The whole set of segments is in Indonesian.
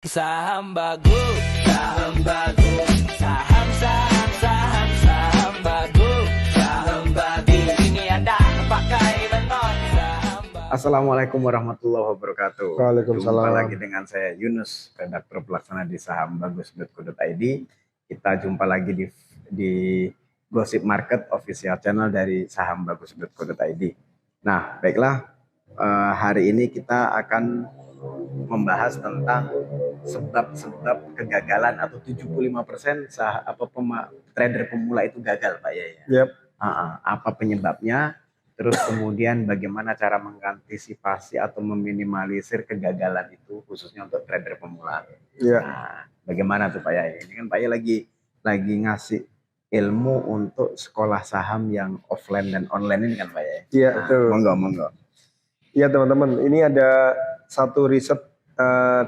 Saham bagus, saham bagus, saham saham saham saham bagus, saham bagus. Ini ada pakai beton saham bagus. Assalamualaikum warahmatullahi wabarakatuh. Waalaikumsalam. Jumpa lagi dengan saya Yunus, redaktur pelaksana di sahambagus.co.id. Kita jumpa lagi di Gosip Market official channel dari sahambagus.co.id. Nah, baiklah, hari ini kita akan membahas tentang sebab-sebab kegagalan atau 75% trader pemula itu gagal, Pak Yaya. Yep. Apa penyebabnya? Terus kemudian bagaimana cara mengantisipasi atau meminimalisir kegagalan itu khususnya untuk trader pemula. Yeah. Nah, bagaimana tuh Pak Yaya? Ini kan Pak Yaya lagi ngasih ilmu untuk sekolah saham yang offline dan online ini kan Pak Yaya. Iya, betul. Monggo. Iya teman-teman, ini ada satu riset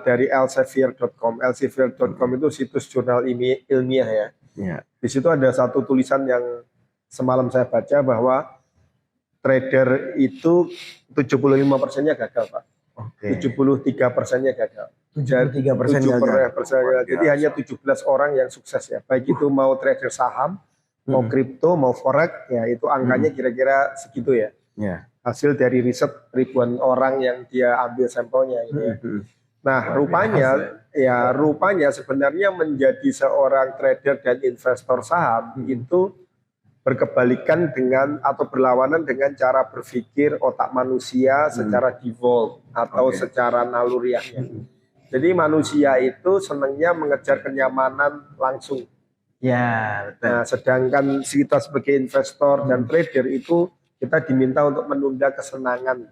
dari elsevier.com. Elsevier.com itu situs jurnal ilmiah ya. Iya. Di situ ada satu tulisan yang semalam saya baca bahwa trader itu 75%-nya gagal, Pak. Oke. 73%-nya gagal. 73% gagal. Jadi hanya 17 orang yang sukses ya. Baik itu mau trader saham, mau kripto, mau forex, ya itu angkanya kira-kira segitu ya. Iya. Hasil dari riset ribuan orang yang dia ambil sampelnya gitu ya. Nah, rupanya sebenarnya menjadi seorang trader dan investor saham itu berkebalikan dengan atau berlawanan dengan cara berpikir otak manusia secara default atau secara naluriahnya. Jadi manusia itu senangnya mengejar kenyamanan langsung. Ya, betul. Nah, sedangkan kita sebagai investor dan trader itu kita diminta untuk menunda kesenangan,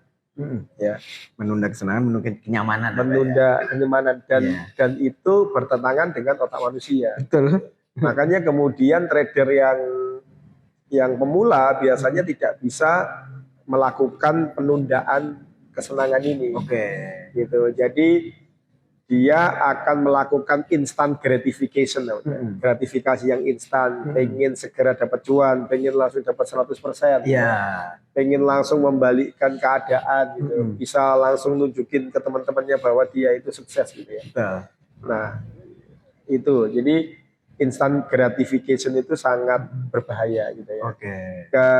ya, menunda kesenangan, menunda kenyamanan, dan itu bertentangan dengan otak manusia. Betul. Makanya kemudian trader yang pemula biasanya tidak bisa melakukan penundaan kesenangan ini. Oke. Gitu. Jadi dia akan melakukan instant gratification, gratifikasi yang instan, pengen segera dapat cuan, pengen langsung dapat 100%, pengen langsung membalikkan keadaan, gitu, bisa langsung nunjukin ke teman-temannya bahwa dia itu sukses, gitu ya. Nah, itu jadi instant gratification itu sangat berbahaya, gitu ya.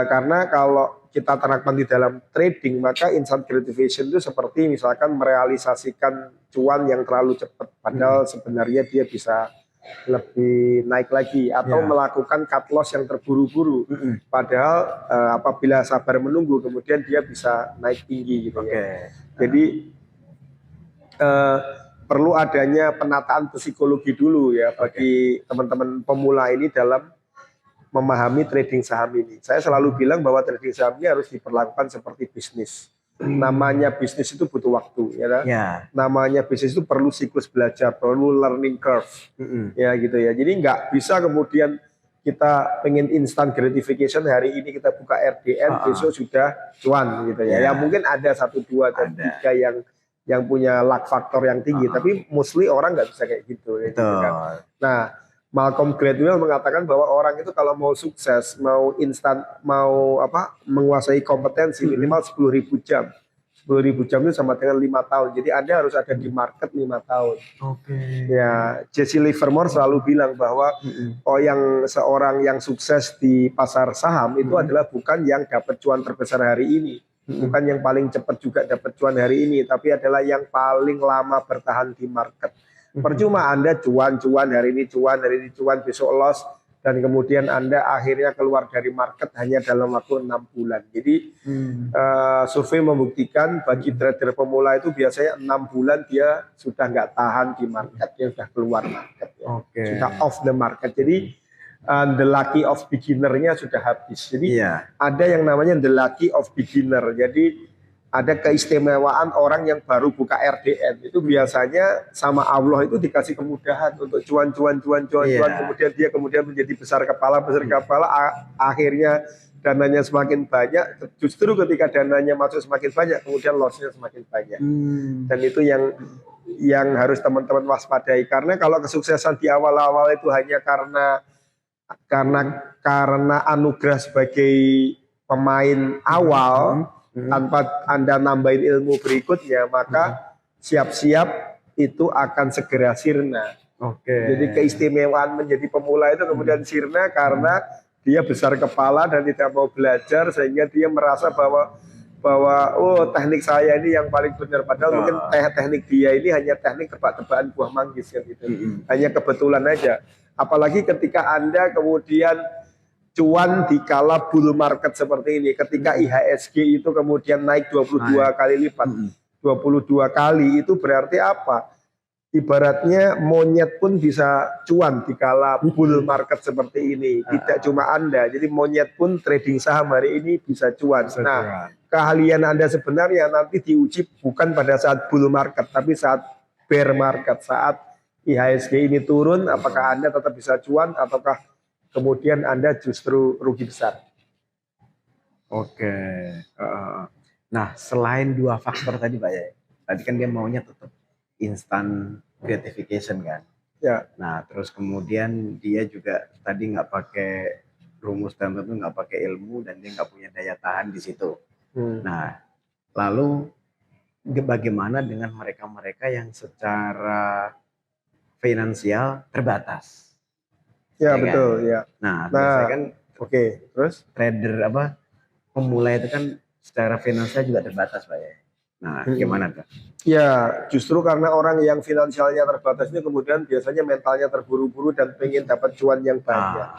Karena kalau kita terapkan di dalam trading, maka instant gratification itu seperti misalkan merealisasikan cuan yang terlalu cepat, padahal sebenarnya dia bisa lebih naik lagi, atau melakukan cut loss yang terburu-buru, padahal apabila sabar menunggu kemudian dia bisa naik tinggi, gitu ya. Jadi perlu adanya penataan psikologi dulu ya bagi teman-teman pemula ini dalam memahami trading saham ini. Saya selalu bilang bahwa trading saham ini harus diperlakukan seperti bisnis. Namanya bisnis itu butuh waktu, ya kan? Namanya bisnis itu perlu siklus belajar, perlu learning curve, ya gitu ya. Jadi nggak bisa kemudian kita pengen instant gratification, hari ini kita buka RDN, besok sudah cuan, gitu ya. Ya mungkin ada 1, 2, dan 3 yang punya luck factor yang tinggi, tapi mostly orang nggak bisa kayak gitu. Gitu kan? Nah, Malcolm Gladwell mengatakan bahwa orang itu kalau mau sukses, mau instan, mau menguasai kompetensi minimal 10.000 jam. 10.000 jam itu sama dengan 5 tahun. Jadi Anda harus ada di market 5 tahun. Ya, Jesse Livermore selalu bilang bahwa seorang yang sukses di pasar saham itu adalah bukan yang dapat cuan terbesar hari ini, bukan yang paling cepat juga dapat cuan hari ini, tapi adalah yang paling lama bertahan di market. Percuma Anda cuan hari ini cuan, besok loss, dan kemudian Anda akhirnya keluar dari market hanya dalam waktu 6 bulan. Jadi survei membuktikan bagi trader pemula itu biasanya 6 bulan dia sudah nggak tahan di market, dia sudah keluar market, sudah off the market. Jadi the lucky of beginner-nya sudah habis. Jadi ada yang namanya the lucky of beginner. Jadi ada keistimewaan orang yang baru buka RDN itu biasanya sama Allah itu dikasih kemudahan untuk cuan, kemudian dia menjadi besar kepala, akhirnya dananya semakin banyak. Justru ketika dananya masuk semakin banyak, kemudian loss-nya semakin banyak. Dan itu yang harus teman-teman waspadai, karena kalau kesuksesan di awal-awal itu hanya karena anugerah sebagai pemain awal, tanpa Anda nambahin ilmu berikutnya, maka siap-siap itu akan segera sirna. Oke. Jadi keistimewaan menjadi pemula itu kemudian sirna karena dia besar kepala dan tidak mau belajar sehingga dia merasa bahwa oh teknik saya ini yang paling benar, padahal mungkin teknik dia ini hanya teknik tebak-tebakan buah manggis kan gitu. Hanya kebetulan aja. Apalagi ketika Anda kemudian cuan di kala bull market seperti ini, ketika IHSG itu kemudian naik 22 kali lipat. 22 kali itu berarti apa? Ibaratnya monyet pun bisa cuan di kala bull market seperti ini. Tidak cuma Anda, jadi monyet pun trading saham hari ini bisa cuan. Nah, keahlian Anda sebenarnya nanti diuji bukan pada saat bull market, tapi saat bear market, saat IHSG ini turun, apakah Anda tetap bisa cuan ataukah kemudian Anda justru rugi besar. Oke. Nah, selain dua faktor tadi Pak ya, tadi kan dia maunya tetap instant gratification kan. Ya. Nah, terus kemudian dia juga tadi nggak pakai rumus tertentu, nggak pakai ilmu, dan dia nggak punya daya tahan di situ. Nah, lalu bagaimana dengan mereka-mereka yang secara finansial terbatas? Ya, kan? betul, ya. Nah, biasanya kan oke, terus trader pemula itu kan secara finansial juga terbatas Pak ya. Nah, gimana tuh? ya, justru karena orang yang finansialnya terbatas ini kemudian biasanya mentalnya terburu-buru dan pengen dapat cuan yang banyak.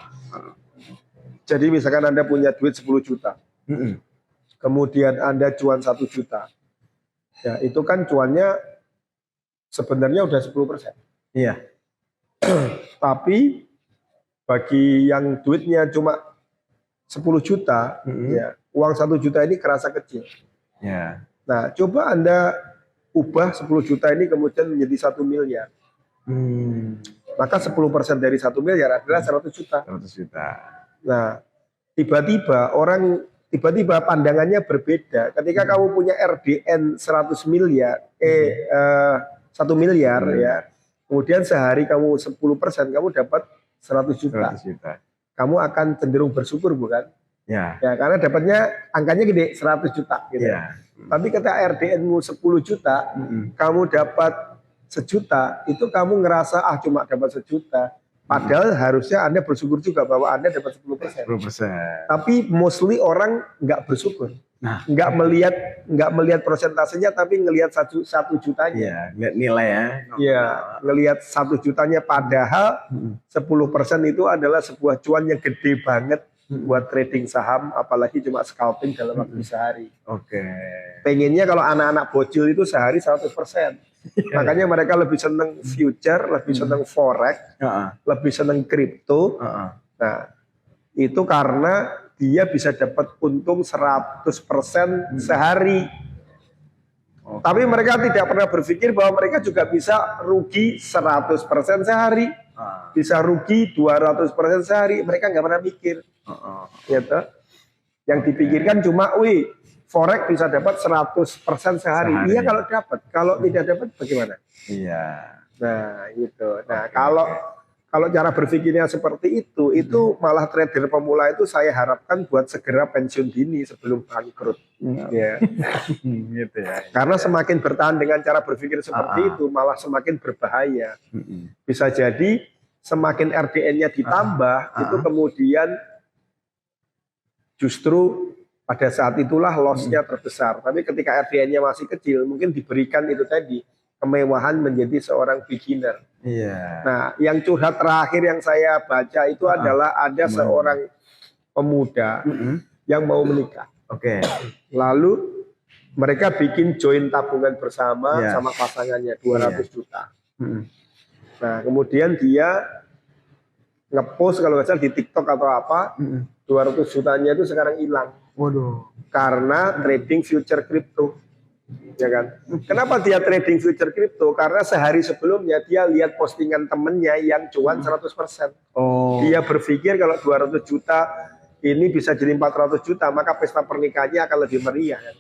Jadi misalkan Anda punya duit 10 juta, kemudian Anda cuan 1 juta, ya itu kan cuannya sebenarnya udah 10%. Iya. Tapi bagi yang duitnya cuma 10 juta, ya uang 1 juta ini kerasa kecil. Ya. Nah, coba Anda ubah 10 juta ini kemudian menjadi 1 miliar. Maka 10% dari 1 miliar adalah 100 juta. 100 juta. Nah, tiba-tiba pandangannya berbeda. Ketika kamu punya RDN 100 miliar, 1 miliar ya. Kemudian sehari kamu 10%, kamu dapat 100 juta. 100 juta. Kamu akan cenderung bersyukur bukan? Ya. Ya, karena dapatnya angkanya gede, 100 juta gitu. Ya. Tapi ketika RDN-mu 10 juta, kamu dapat 1 juta, itu kamu ngerasa cuma dapat 1 juta. Padahal harusnya Anda bersyukur juga bahwa Anda dapat 10%. 10%. Tapi mostly orang nggak bersyukur. Nah, nggak melihat persentasenya, tapi ngelihat 1 jutanya. Iya, lihat nilai ya. Iya, ngelihat 1 jutanya, padahal 10% itu adalah sebuah cuan yang gede banget buat trading saham, apalagi cuma scalping dalam waktu sehari. Oke. Pengennya kalau anak-anak bocil itu sehari 100%. Makanya mereka lebih seneng future, lebih seneng forex, lebih seneng kripto. Nah, itu karena dia bisa dapat untung 100% sehari. Tapi mereka tidak pernah berpikir bahwa mereka juga bisa rugi 100% sehari. Bisa rugi 200% sehari. Mereka nggak pernah mikir. Gitu. Yang dipikirkan cuma, forex bisa dapat 100% sehari. Iya kalau dapat. Kalau tidak dapat bagaimana? Iya. Nah, gitu. Nah, kalau cara berpikirnya seperti itu malah trader pemula itu saya harapkan buat segera pensiun dini sebelum bangkrut. Ya. Gitu ya. Karena semakin bertahan dengan cara berpikir seperti itu malah semakin berbahaya. Bisa jadi semakin RDN-nya ditambah itu kemudian justru pada saat itulah loss-nya terbesar. Tapi ketika RDN-nya masih kecil mungkin diberikan itu tadi kemewahan menjadi seorang beginner. Iya. Nah, yang curhat terakhir yang saya baca itu adalah ada seorang pemuda yang mau menikah. Oke. Lalu mereka bikin join tabungan bersama sama pasangannya 200 juta. Nah, kemudian dia ngepost kalau nggak salah di TikTok atau apa, 200 jutanya itu sekarang hilang. Waduh. Karena trading future crypto. Ya kan? Kenapa dia trading future crypto? Karena sehari sebelumnya dia lihat postingan temennya yang cuan 100%. Dia berpikir kalau 200 juta ini bisa jadi 400 juta, maka pesta pernikahannya akan lebih meriah. Kan?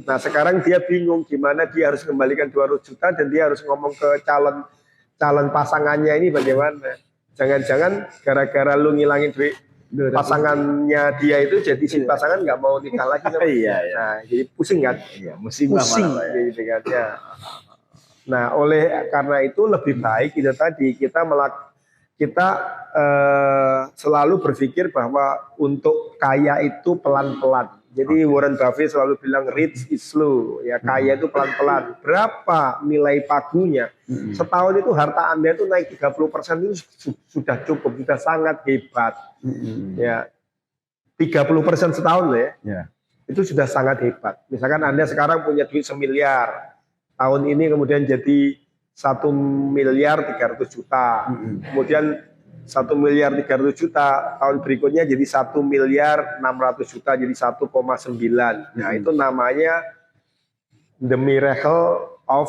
Nah, sekarang dia bingung gimana dia harus kembalikan 200 juta dan dia harus ngomong ke calon pasangannya ini bagaimana. Jangan-jangan gara-gara lu ngilangin duit pasangannya dia itu jadi si pasangan nggak mau nikah lagi sama dia. Nah, jadi pusing kan? Iya, pusing gitu kan ya. Nah, oleh karena itu lebih baik itu tadi kita selalu berpikir bahwa untuk kaya itu pelan-pelan. Jadi Warren Buffett selalu bilang rich is slow, ya kaya itu pelan-pelan. Berapa nilai pagunya? Setahun itu harta Anda itu naik 30% itu sudah cukup, sudah sangat hebat. Ya, 30% setahun ya. Itu sudah sangat hebat. Misalkan Anda sekarang punya duit 1 miliar, tahun ini kemudian jadi 1 miliar 300 juta, kemudian 1 miliar 300 juta, tahun berikutnya jadi 1 miliar 600 juta, jadi 1,9. Nah, itu namanya the miracle of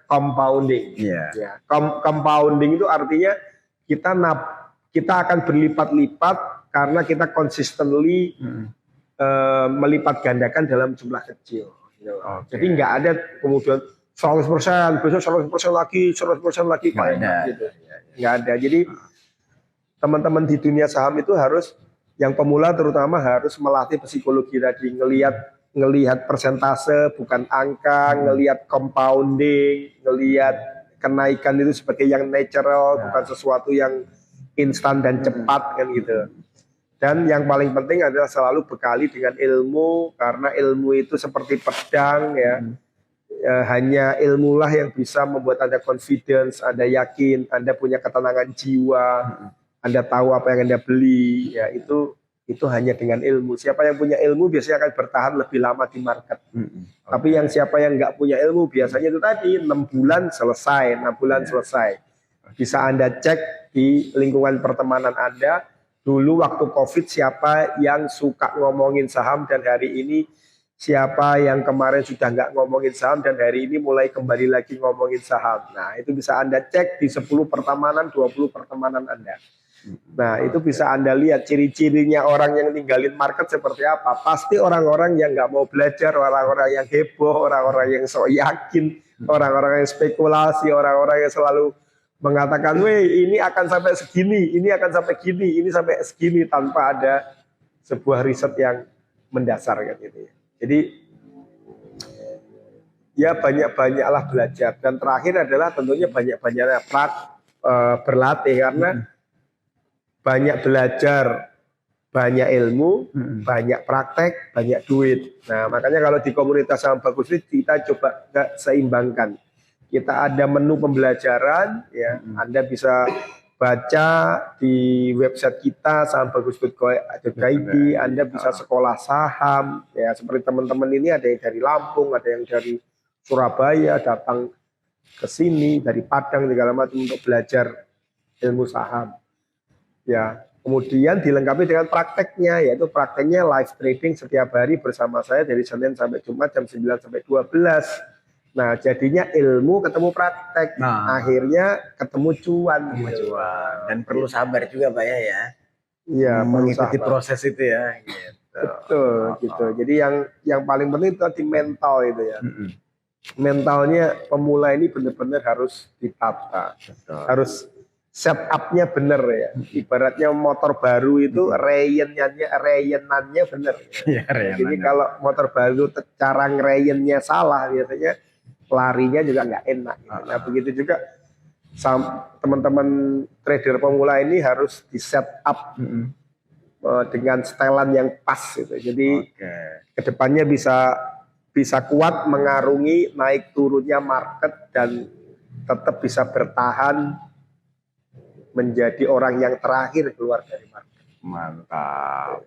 compounding. Ya, compounding itu artinya kita akan berlipat-lipat karena kita consistently melipat gandakan dalam jumlah kecil. Jadi nggak ada kemudian 100%, besok 100% lagi, 100% lagi, kayak gitu. Nggak ada. Jadi teman-teman di dunia saham itu harus, yang pemula terutama harus melatih psikologi tadi, ngelihat persentase bukan angka, ngelihat compounding, ngelihat kenaikan itu sebagai yang natural, bukan sesuatu yang instan dan cepat kan gitu. Dan yang paling penting adalah selalu bekali dengan ilmu, karena ilmu itu seperti pedang ya. Hanya ilmulah yang bisa membuat Anda confidence, Anda yakin, Anda punya ketenangan jiwa, Anda tahu apa yang Anda beli, ya itu hanya dengan ilmu. Siapa yang punya ilmu biasanya akan bertahan lebih lama di market. Tapi yang siapa yang nggak punya ilmu biasanya itu tadi 6 bulan selesai, 6 bulan selesai. Bisa Anda cek di lingkungan pertemanan Anda, dulu waktu COVID siapa yang suka ngomongin saham dan hari ini siapa yang kemarin sudah nggak ngomongin saham dan hari ini mulai kembali lagi ngomongin saham. Nah, itu bisa Anda cek di 10 pertemanan, 20 pertemanan Anda. Nah, itu bisa Anda lihat ciri-cirinya orang yang ninggalin market seperti apa. Pasti orang-orang yang nggak mau belajar, orang-orang yang heboh, orang-orang yang sok yakin, orang-orang yang spekulasi, orang-orang yang selalu mengatakan, weh ini akan sampai segini, ini akan sampai gini, ini sampai segini, tanpa ada sebuah riset yang mendasar kan gitu ya. Jadi ya banyak-banyaklah belajar, dan terakhir adalah tentunya banyak-banyaknya berlatih, karena banyak belajar, banyak ilmu, banyak praktek, banyak duit. Nah, makanya kalau di komunitas Saham Bagus ini kita coba seimbangkan. Kita ada menu pembelajaran, ya, Anda bisa baca di website kita sahambagus.co.id, Anda bisa sekolah saham, ya seperti teman-teman ini ada yang dari Lampung, ada yang dari Surabaya datang ke sini, dari Padang segala macam untuk belajar ilmu saham. Ya, kemudian dilengkapi dengan prakteknya, yaitu prakteknya live trading setiap hari bersama saya dari Senin sampai Jumat jam 9 sampai 12. Nah, jadinya ilmu ketemu praktek, akhirnya ketemu cuan. Dan perlu sabar juga Pak ya. Iya, mengikuti proses itu ya. Gitu. Betul, gitu. Jadi yang paling penting itu tadi mental itu ya. Mentalnya pemula ini benar-benar harus ditata, harus setup-nya benar ya. Ibaratnya motor baru itu reyenannya benar. Ya. Jadi kalau motor baru cara ngereyennya salah biasanya larinya juga nggak enak. Nah, begitu juga teman-teman trader pemula ini harus di set up dengan setelan yang pas gitu. Jadi kedepannya bisa kuat mengarungi naik turunnya market dan tetap bisa bertahan menjadi orang yang terakhir keluar dari market. Mantap.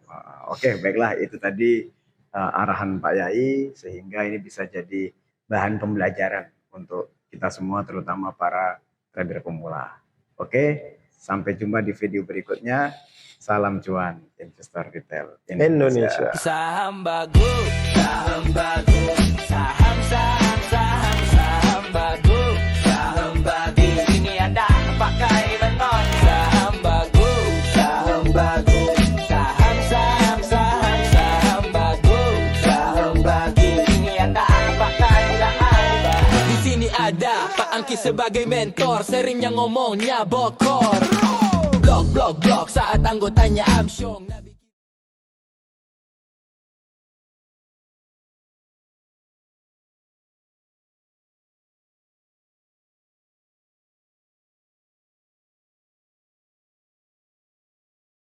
Oke, baiklah, itu tadi arahan Pak Yai, sehingga ini bisa jadi bahan pembelajaran untuk kita semua, terutama para trader pemula. Oke, sampai jumpa di video berikutnya. Salam cuan, investor retail Indonesia. Saham bagus, saham bagus, saham bagus, saham bagus. Ini Anda pakai benar. Saham bagus, saham bagus, saham bagus, saham bagus. Ini Anda pakai benar. Di sini ada Pak Angki sebagai mentor, seringnya ngomongnya bokor. Blok saat anggotanya amsyong.